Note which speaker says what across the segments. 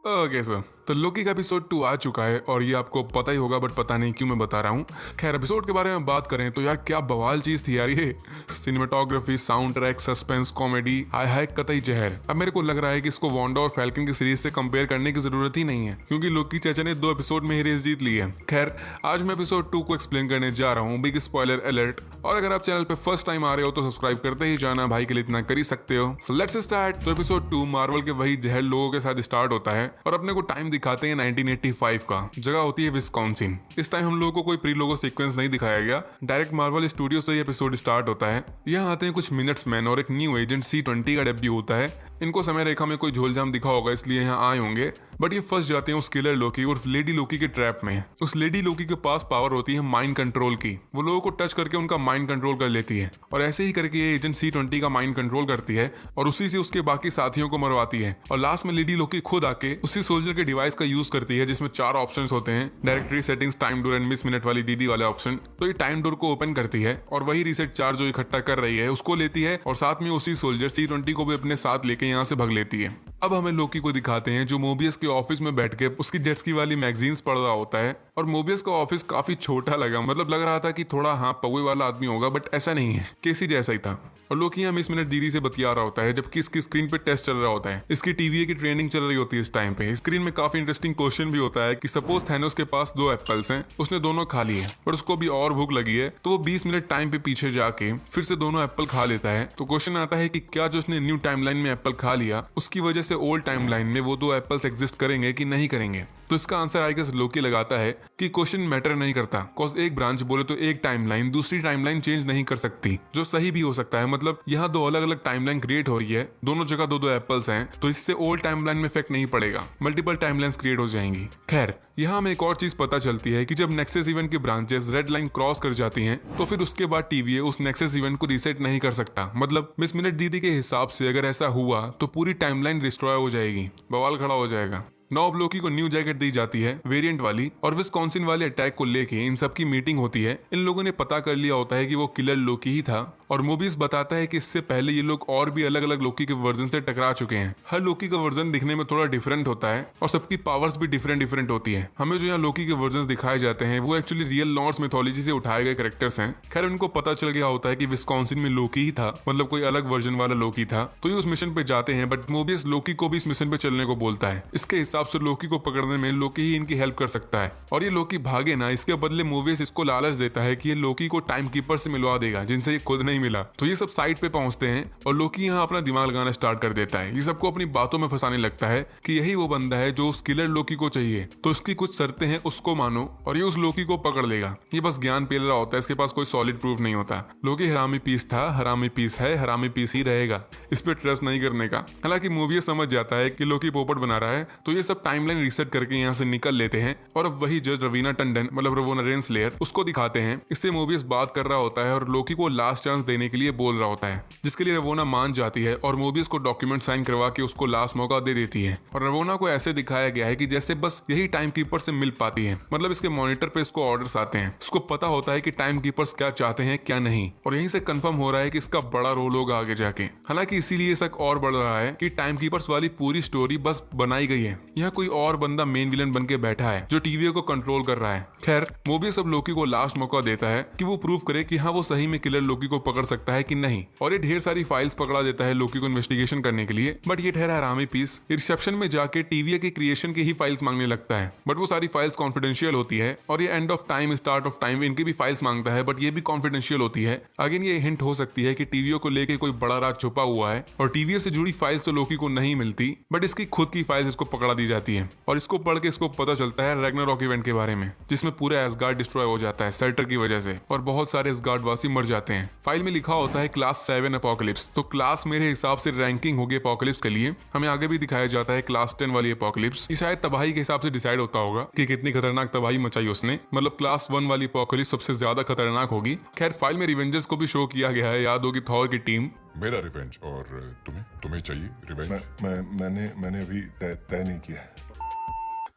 Speaker 1: Okay sir, तो लोकी का episode 2 आ चुका है और ये आपको पता ही होगा, बट पता नहीं क्यों मैं बता रहा हूँ। खैर, एपिसोड के बारे में बात करें तो यार क्या बवाल चीज थी यार ये। Cinematography, sound track, suspense, comedy, हाय हाय कतई जहर। अब मेरे को लग रहा है कि इसको वांडा और फैल्कन की सीरीज से कंपेयर करने की जरूरत ही नहीं है, क्योंकि लोकी चाचा ने 2 एपिसोड में ही रेस जीत ली है। खैर, आज मैं एपिसोड 2 को एक्सप्लेन करने जा रहा हूँ, बिग स्पॉइलर अलर्ट। और अगर आप चैनल पे फर्स्ट टाइम आ रहे हो तो सब्सक्राइब करते ही जाना, भाई के लिए इतना कर ही सकते हो। So let's start. तो एपिसोड 2 मार्वल के वही जहर लोगों के साथ स्टार्ट होता है और अपने को टाइम दिखाते हैं 1985 का। जगह होती है विस्कॉन्सिन। इस टाइम हम लोगों को कोई प्री लोगो सीक्वेंस नहीं दिखाया गया, डायरेक्ट मार्वल स्टूडियो से ही एपिसोड स्टार्ट होता है। यहाँ आते हैं कुछ मिनट्स मैन और एक न्यू एजेंट C-20 का डेब्यू होता है। इनको समय रेखा में कोई झोलझाम दिखा होगा, इसलिए यहाँ आए होंगे, बट ये फंस जाते हैं उस किलर लोकी और लेडी लोकी के ट्रैप में। उस लेडी लोकी के पास पावर होती है माइंड कंट्रोल की। वो लोगों को टच करके उनका माइंड कंट्रोल कर लेती है और ऐसे ही करके ये एजेंट C-20 का माइंड कंट्रोल करती है और उसी से उसके बाकी साथियों को मरवाती है। और लास्ट में लेडी लोकी खुद आके उसी सोल्जर के डिवाइस का यूज करती है, जिसमें 4 ऑप्शंस होते हैं, directory settings, time door and miss minute वाली दीदी वाले ऑप्शन। तो ये टाइम डोर को ओपन करती है और वही रीसेट चार्ज जो इकट्ठा कर रही है उसको लेती है और साथ में उसी सोल्जर C-20 को भी अपने साथ लेके यहाँ से भग लेती है। अब हमें लोकी को दिखाते हैं जो मोबियस के ऑफिस में बैठ के उसकी जेट्स की वाली मैगजीन्स पढ़ रहा होता है। और मोबियस का ऑफिस काफी छोटा लगा, मतलब लग रहा था कि थोड़ा पौवे वाला आदमी होगा, बट ऐसा नहीं है, केसी जैसा ही था। और लोकी यहाँ मिस मिनट दीदी से बतिया रहा होता है, जबकि इसकी स्क्रीन पे टेस्ट चल रहा होता है। इसकी टीवीए की ट्रेनिंग चल रही होती है इस टाइम पे। स्क्रीन में काफी इंटरेस्टिंग क्वेश्चन भी होता है कि सपोज थैनोस के पास 2 एप्पल्स हैं, उसने दोनों खा लिए, पर उसको भी और भूख लगी है, तो वो 20 मिनट टाइम पे पीछे जाके फिर से दोनों एप्पल खा लेता है। तो क्वेश्चन आता है कि क्या जो उसने न्यू टाइमलाइन में एप्पल खा लिया, उसकी वजह से ओल्ड टाइमलाइन में वो 2 एप्पल्स एग्जिस्ट करेंगे कि नहीं करेंगे। तो इसका आंसर आई गेस लोकी लगाता है कि क्वेश्चन मैटर नहीं करता, कॉज एक ब्रांच बोले तो एक टाइमलाइन दूसरी टाइमलाइन चेंज नहीं कर सकती, जो सही भी हो सकता है। मतलब यहाँ 2 अलग अलग टाइमलाइन क्रिएट हो रही है, दोनों जगह 2-2 एप्पल्स हैं, तो इससे ओल्ड टाइमलाइन में इफेक्ट नहीं पड़ेगा, मल्टीपल टाइमलाइंस क्रिएट हो जाएंगी। खैर, यहाँ हमें एक और चीज पता चलती है कि जब नेक्सस इवेंट की ब्रांचेस रेड लाइन क्रॉस कर जाती हैं, तो फिर उसके बाद टीवीए उस नेक्सस इवेंट को रीसेट नहीं कर सकता। मतलब मिस मिनट दीदी के हिसाब से अगर ऐसा हुआ तो पूरी टाइमलाइन डिस्ट्रॉय हो जाएगी, बवाल खड़ा हो जाएगा। नॉब लोकी को न्यू जैकेट दी जाती है वेरिएंट वाली, और विस्कॉन्सिन वाले अटैक को लेके इन सबकी मीटिंग होती है। इन लोगों ने पता कर लिया होता है कि वो किलर लोकी ही था, और मोबियस बताता है कि इससे पहले ये लोग और भी अलग अलग लोकी के वर्जन से टकरा चुके हैं। हर लोकी का वर्जन दिखने में थोड़ा डिफरेंट होता है और सबकी पावर्स भी डिफरेंट होती है। हमें जो यहाँ लोकी के वर्जन दिखाए जाते हैं वो एक्चुअली रियल नॉर्स मिथोलॉजी से उठाए गए कैरेक्टर्स हैं। खैर, उनको पता चल गया होता है कि विस्कॉन्सिन में लोकी ही था, मतलब कोई अलग वर्जन वाला लोकी था, तो ये उस मिशन पे जाते हैं। बट मोबियस लोकी को भी इस मिशन पे चलने को बोलता है। इसके हिसाब से लोकी को पकड़ने में लोकी ही इनकी हेल्प कर सकता है, और ये लोकी भागे ना, इसके बदले मोबियस इसको लालच देता है कि ये लोकी को टाइम कीपर से मिलवा देगा, जिनसे ये खुद नहीं मिला। तो ये सब साइड पे पहुंचते हैं और लोकी यहाँ अपना दिमाग लगाना स्टार्ट कर देता है। ये सबको अपनी बातों में फंसाने लगता है कि यही वो बंदा है जो उस किलर लोकी को चाहिए, तो उसकी कुछ शर्तें हैं, उसको मानो और ये उस लोकी को पकड़ लेगा। ये बस ज्ञान पेल रहा होता है, इसके पास कोई सॉलिड प्रूफ नहीं होता। लोकी हरामी पीस था, हरामी पीस है, हरामी पीस ही रहेगा, इस पे ट्रस्ट नहीं करने का। हालांकि मूवी समझ जाता है कि लोकी पोपट बना रहा है, तो ये सब टाइमलाइन रीसेट करके यहाँ से निकल लेते हैं। और अब वही जज रवीना टंडन, मतलब रवोना रेंसलेयर, उसको दिखाते हैं। इससे मूवीज बात कर रहा होता है और लोकी को लास्ट चांस देने के लिए बोल रहा होता है, जिसके लिए रवोना मान जाती है और मोबियस को डॉक्यूमेंट साइन करवा के उसको लास्ट मौका दे देती है। और रवोना को ऐसे दिखाया गया है कि जैसे बस यही टाइम कीपर से मिल पाती है, मतलब इसके मॉनिटर पे इसको ऑर्डर्स आते हैं, इसको पता होता है कि टाइम कीपर्स क्या चाहते हैं क्या नहीं, और यहीं से कंफर्म हो रहा है कि इसका बड़ा रोल होगा आगे जाके। हालांकि इसीलिए शक और बढ़ रहा है कि टाइम कीपर्स वाली पूरी स्टोरी बस बनाई गई है, यहाँ कोई और बंदा मेन विलन बन के बैठा है जो टीवीए को कंट्रोल कर रहा है। खैर, मोबियस अब लोकी को लास्ट मौका देता है कि वो प्रूव करे कि हाँ वो सही में किलर लोकी को पकड़ सकता है कि नहीं, और ये ढेर सारी फाइल्स पकड़ा देता है लोकी को इन्वेस्टिगेशन करने के लिए। बट ये ठहरा हरामी पीस रिसेप्शन में जाके टीवीए के क्रिएशन की ही फाइल्स मांगने लगता है, बट वो सारी फाइल्स कॉन्फिडेंशियल होती है, और ये end of time, start of time, इनकी भी फाइल्स मांगता है, बट ये भी कॉन्फिडेंशियल होती है। अगेन ये हिंट हो सकती है कि टीवीए को लेके कोई बड़ा राज छुपा हुआ है, और टीवीए से जुड़ी फाइल्स तो लोकी को नहीं मिलती, बट इसकी खुद की फाइल्स इसको पकड़ा दी जाती है। और इसको पढ़ के इसको पता चलता है रैग्नारॉक इवेंट के बारे में, जिसमें पूरा एसगार्ड डिस्ट्रॉय हो जाता है सर्टर की वजह से, और बहुत सारे एसगार्ड वासी मर जाते हैं। फाइल में लिखा होता है क्लास 7 अपोकलिप्स, तो क्लास मेरे हिसाब से रैंकिंग होगी अपोकलिप्स के लिए। हमें आगे भी दिखाया जाता है क्लास 10 वाली अपोकलिप्स, ये शायद तबाही के हिसाब से डिसाइड होता होगा कि कितनी खतरनाक तबाही मचाई उसने, मतलब क्लास 1 वाली अपोकलिप्स सबसे ज्यादा खतरनाक होगी। खैर, फाइल में रिवेंजर्स को भी शो किया गया है, याद होगी थॉर की टीम।
Speaker 2: मेरा रिवेंज, और तुम्हें चाहिए रिवेंज?
Speaker 3: मैंने अभी तय नहीं किया है।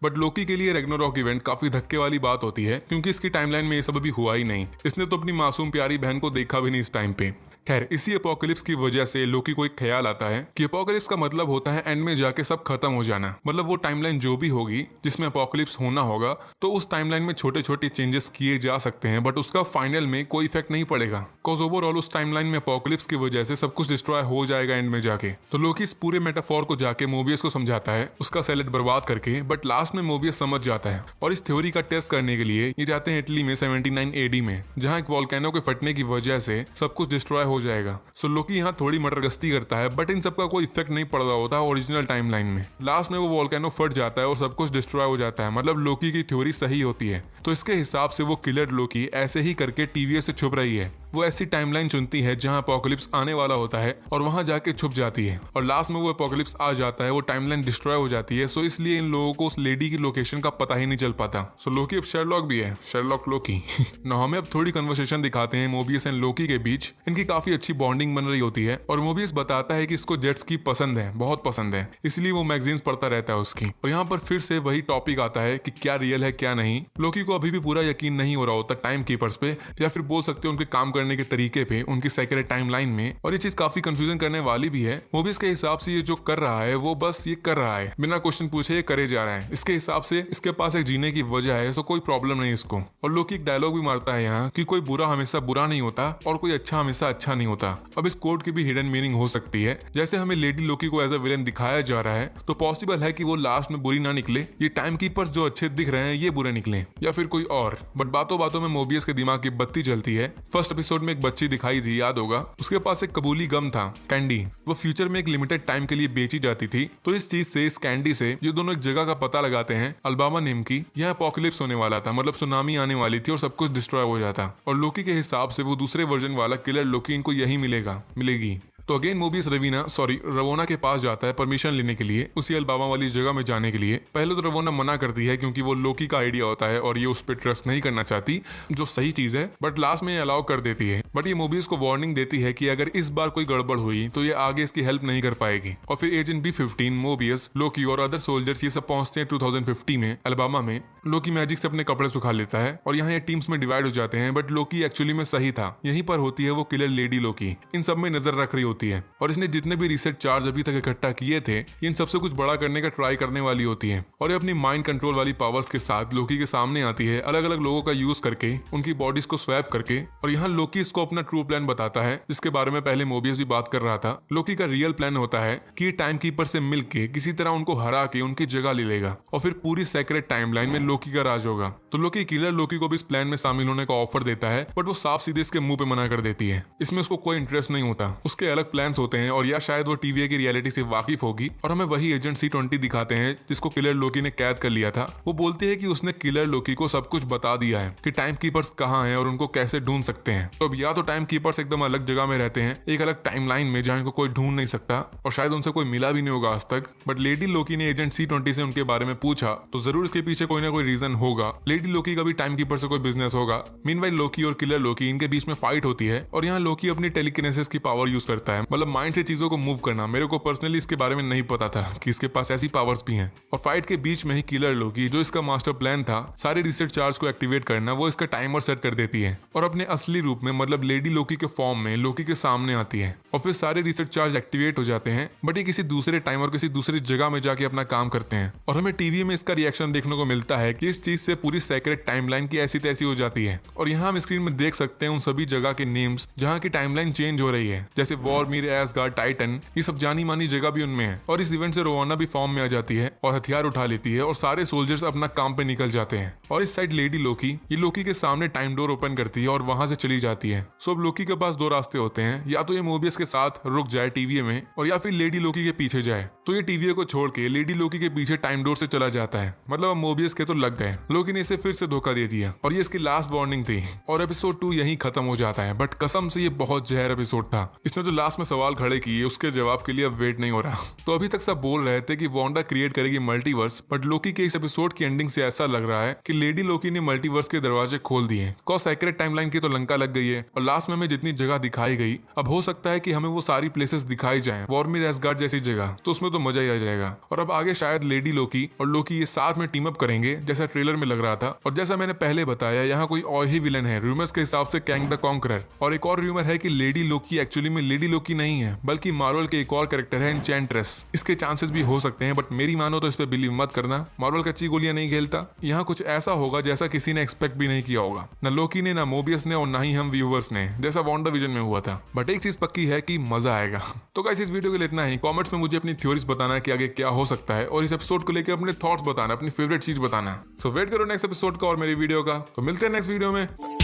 Speaker 1: बट लोकी के लिए रैग्नारॉक इवेंट काफी धक्के वाली बात होती है, क्योंकि इसकी टाइमलाइन में ये सब अभी हुआ ही नहीं। इसने तो अपनी मासूम प्यारी बहन को देखा भी नहीं इस टाइम पे। खैर इसी अपोकलिप्स की वजह से लोकी को एक ख्याल आता है कि अपोकलिप्स का मतलब होता है एंड में जाके सब खत्म हो जाना। मतलब वो टाइमलाइन जो भी होगी जिसमें अपोकलिप्स होना होगा तो उस टाइमलाइन में छोटे छोटे चेंजेस किए जा सकते हैं, बट उसका फाइनल में कोई इफेक्ट नहीं पड़ेगा, बिकॉज ओवरऑल उस टाइमलाइन में अपोकलिप्स की वजह से सब कुछ डिस्ट्रॉय हो जाएगा एंड में जाके। तो लोकी इस पूरे मेटाफोर को जाके मोबियस को समझाता है उसका सैलेड बर्बाद करके, बट लास्ट में मोबियस समझ जाता है और इस थ्योरी का टेस्ट करने के लिए ये जाते हैं इटली में 79 एडी में, जहां एक वोल्केनो के फटने की वजह से सब कुछ डिस्ट्रॉय हो जाएगा। सो लोकी यहाँ थोड़ी मटरगस्ती करता है, बट इन सब का कोई इफेक्ट नहीं पड़ रहा होता ओरिजिनल टाइमलाइन में। लास्ट में वो वोल्केनो फट जाता है और सब कुछ डिस्ट्रॉय हो जाता है, मतलब लोकी की थ्योरी सही होती है। तो इसके हिसाब से वो किलर लोकी ऐसे ही करके टीवीए से छुप रही है। वो ऐसी टाइमलाइन चुनती है जहां अपोकलिप्स आने वाला होता है और वहां जाके छुप जाती है, और लास्ट में वो अपोकलिप्स आ जाता है, वो टाइमलाइन डिस्ट्रॉय हो जाती है। सो इसलिए इन लोगों को उस लेडी की लोकेशन का पता ही नहीं चल पाता। सो लोकी अब शेरलॉक भी है, शेरलॉक लोकी। ना हमें अब थोड़ी कन्वर्सेशन दिखाते हैं मोबियस एंड लोकी के बीच। इनकी काफी अच्छी बॉन्डिंग बन रही होती है और मोबियस बताता है कि इसको जेट स्की पसंद है, बहुत पसंद है, इसलिए वो मैगजीन्स पढ़ता रहता है उसकी। और यहाँ पर फिर से वही टॉपिक आता है कि क्या रियल है क्या नहीं। लोकी को अभी भी पूरा यकीन नहीं हो रहा होता टाइम कीपर्स पे, या फिर बोल सकते हो उनके काम करने के तरीके पे, उनकी सेक्रेट टाइमलाइन में। और ये चीज काफी कंफ्यूजन करने वाली भी है। मोबियस के हिसाब से ये जो कर रहा है वो बस ये कर रहा है, बिना क्वेश्चन पूछे ये करे जा रहा है। इसके हिसाब से इसके पास एक जीने की वजह है, सो कोई प्रॉब्लम नहीं इसको। और लोकी एक डायलॉग भी मारता है यहाँ कि कोई बुरा हमेशा बुरा नहीं होता और कोई अच्छा हमेशा अच्छा नहीं होता। अब इस कोड की भी हिडन मीनिंग हो सकती है। जैसे हमें लेडी लोकी को एज अ विलेन दिखाया जा रहा है, तो पॉसिबल है कि वो लास्ट में बुरी ना निकले, ये टाइम कीपर्स जो अच्छे दिख रहे हैं ये बुरे निकले, या फिर कोई और। बट बातों बातों में मोबियस के दिमाग की बत्ती जलती है। फर्स्ट एपिसोड में एक बच्ची दिखाई थी, याद होगा, उसके पास एक कबूली गम था, कैंडी। वो फ्यूचर में एक लिमिटेड टाइम के लिए बेची जाती थी। तो इस चीज से, इस कैंडी से ये दोनों एक जगह का पता लगाते हैं, अल्बामा नेम की। यहाँ अपोकलिप्स होने वाला था, मतलब सुनामी आने वाली थी और सब कुछ डिस्ट्रॉय हो जाता। और लोकी के हिसाब से वो दूसरे वर्जन वाला किलर लोकी इनको यही मिलेगी। तो अगेन मोबियस रवोना के पास जाता है परमिशन लेने के लिए, उसी अल्बामा वाली जगह में जाने के लिए। पहले तो रवोना मना करती है क्योंकि वो लोकी का आइडिया होता है और ये उस पर ट्रस्ट नहीं करना चाहती, जो सही चीज है, बट लास्ट में ये अलाउ कर देती है। बट ये मोबियस को वार्निंग देती है कि अगर इस बार कोई गड़बड़ हुई तो ये आगे इसकी हेल्प नहीं कर पाएगी। और फिर एजेंट B15, मोबियस, लोकी और अदर सोल्जर्स ये सब पहुंचते हैं 2050 में अल्बामा में। लोकी मैजिक से अपने कपड़े सुखा लेता है और यहाँ ये टीम्स में डिवाइड हो जाते हैं, बट लोकी एक्चुअली में सही था। यहीं पर होती है वो किलर लेडी लोकी, इन सब में नजर रख रही होती है और इसने जितने भी रिसेट चार्ज अभी तक इकट्ठा किए थे इन सबसे कुछ बड़ा करने का ट्राई करने वाली होती है। और ये अपनी माइंड कंट्रोल वाली पावर्स के साथ लोकी के सामने आती है, अलग अलग लोगों का यूज करके, उनकी बॉडीज को स्वैप करके। और यहाँ लोकी इसको अपना ट्रू प्लान बताता है, जिसके बारे में पहले मोबियस भी बात कर रहा था। लोकी का रियल प्लान होता है कि टाइम कीपर से मिलके किसी तरह उनको हरा के उनकी जगह ले लेगा और फिर पूरी सेक्रेट टाइमलाइन में लोकी का राज होगा। तो लोकी किलर लोकी को भी इस प्लान में शामिल होने का ऑफर देता है, बट वो साफ सीधे इसके मुंह पे मना कर देती है। इसमें उसको कोई इंटरेस्ट नहीं होता, उसके अलग प्लान्स होते हैं। और या शायद वो टीवीए की रियलिटी से वाकिफ होगी और हमें वही एजेंट C20 दिखाते हैं जिसको किलर लोकी ने कैद कर लिया था। वो बोलती है कि उसने किलर लोकी को सब कुछ बता दिया है कि टाइम कीपर्स कहाँ हैं और उनको कैसे ढूंढ सकते हैं। तो अब या तो टाइम कीपर्स एकदम अलग जगह में रहते हैं, एक अलग टाइमलाइन में, जहां इनको कोई ढूंढ नहीं सकता और शायद उनसे कोई मिला भी नहीं होगा आज तक। बट लेडी लोकी ने एजेंट C20 से उनके बारे में पूछा, तो जरूर इसके पीछे कोई ना कोई रीजन होगा। लेडी लोकी का भी टाइम कीपर से कोई बिजनेस होगा। मीनवाइल लोकी और किलर लोकी, इनके बीच में फाइट होती है और यहाँ लोकी अपनी टेलीकिनेसिस की पावर यूज करता है, मतलब माइंड से चीजों को मूव करना। मेरे को पर्सनली इसके बारे में नहीं पता था कि इसके पास ऐसी पावर्स भी हैं। और फाइट के बीच में ही किलर लोकी, जो इसका मास्टर प्लान था सारे रिसेट चार्ज को एक्टिवेट करना, वो इसका टाइमर सेट कर देती है और अपने असली रूप में, मतलब लेडी लोकी के फॉर्म में लोकी के सामने आती है। और फिर सारे रिसेट चार्ज एक्टिवेट हो जाते हैं, बट ये किसी दूसरे टाइम और किसी दूसरी जगह में जाके अपना काम करते हैं। और हमें टीवी में इसका रिएक्शन देखने को मिलता है कि इस चीज से पूरी सेक्रेट टाइमलाइन की ऐसी तैसी हो जाती है। और यहाँ हम स्क्रीन में देख सकते हैं उन सभी जगह के नेम्स जहाँ की टाइमलाइन चेंज हो रही है, जैसे वॉरमीर, एसगार्ड, टाइटन, ये सब जानी मानी जगह भी उनमें है। और इस इवेंट से रोवाना भी फॉर्म में आ जाती है और हथियार उठा लेती है और सारे सोल्जर्स अपना काम पे निकल जाते हैं। और इस साइड लेडी लोकी, ये लोकी के सामने टाइम डोर ओपन करती है और वहां से चली जाती है। सो अब लोकी के पास दो रास्ते होते हैं, या तो ये मोबियस के साथ रुक जाए टीवीए में, और या फिर लेडी लोकी के पीछे जाए। तो ये टीवीए को छोड़ के लेडी लोकी के पीछे टाइम डोर से चला जाता है। मतलब अब मोबियस के तो लग गए, लोकी ने इसे फिर से धोखा दे दिया और ये इसकी लास्ट वार्निंग थी। और एपिसोड 2 यहीं खत्म हो जाता है। बट कसम से ये बहुत जहर एपिसोड था। इसने जो लास्ट में सवाल खड़े किए, उसके जवाब के लिए अब वेट नहीं हो रहा। तो अभी तक सब बोल रहे थे कि वांडा क्रिएट करेगी मल्टीवर्स, बट लोकी के इस एपिसोड की एंडिंग से ऐसा लग रहा है कि लेडी लोकी ने मल्टीवर्स के दरवाजे खोल दिए। कॉज सेक्रेट टाइमलाइन की तो लंका लग गई है और लास्ट में हमें जितनी जगह दिखाई गई, अब हो सकता है कि हमें वो सारी प्लेसेस दिखाई जाएं, वॉर्मिर एसगार्ड जैसी जगह, तो उसमें तो मजा ही आ जाएगा। और अब आगे शायद लेडी लोकी और लोकी ये साथ में टीम अप करेंगे जैसा ट्रेलर में लग रहा था। और जैसा मैंने पहले बताया, यहाँ कोई और ही विलन है रूमर्स के हिसाब से, कैंग द कॉन्करर। और एक और रूमर है कि लेडी लोकी एक्चुअली में लेडी लोकी नहीं है, बल्कि मार्वल के एक और कैरेक्टर है एन्चेंट्रेस। इसके चांसेस भी हो सकते हैं, बट मेरी मानो तो इस पे बिलीव मत करना। मार्वल कच्ची गोलियां नहीं खेलता। यहाँ कुछ ऐसा होगा जैसा किसी ने एक्सपेक्ट भी नहीं किया होगा, न लोकी ने, न मोबियस ने, और न ही हम व्यूवर्स ने, जैसा वांडाविजन में हुआ था। बट एक चीज पक्की है कि मजा आएगा। तो गाइस, इस वीडियो के लिए इतना ही। कमेंट्स में मुझे अपनी थ्योरीज बताना कि आगे क्या हो सकता है, और इस एपिसोड को लेकर अपने थॉट्स बताना, अपनी फेवरेट चीज बताना। सो वेट करो नेक्स्ट एपिसोड का और मेरी वीडियो का। तो मिलते हैं नेक्स्ट वीडियो में।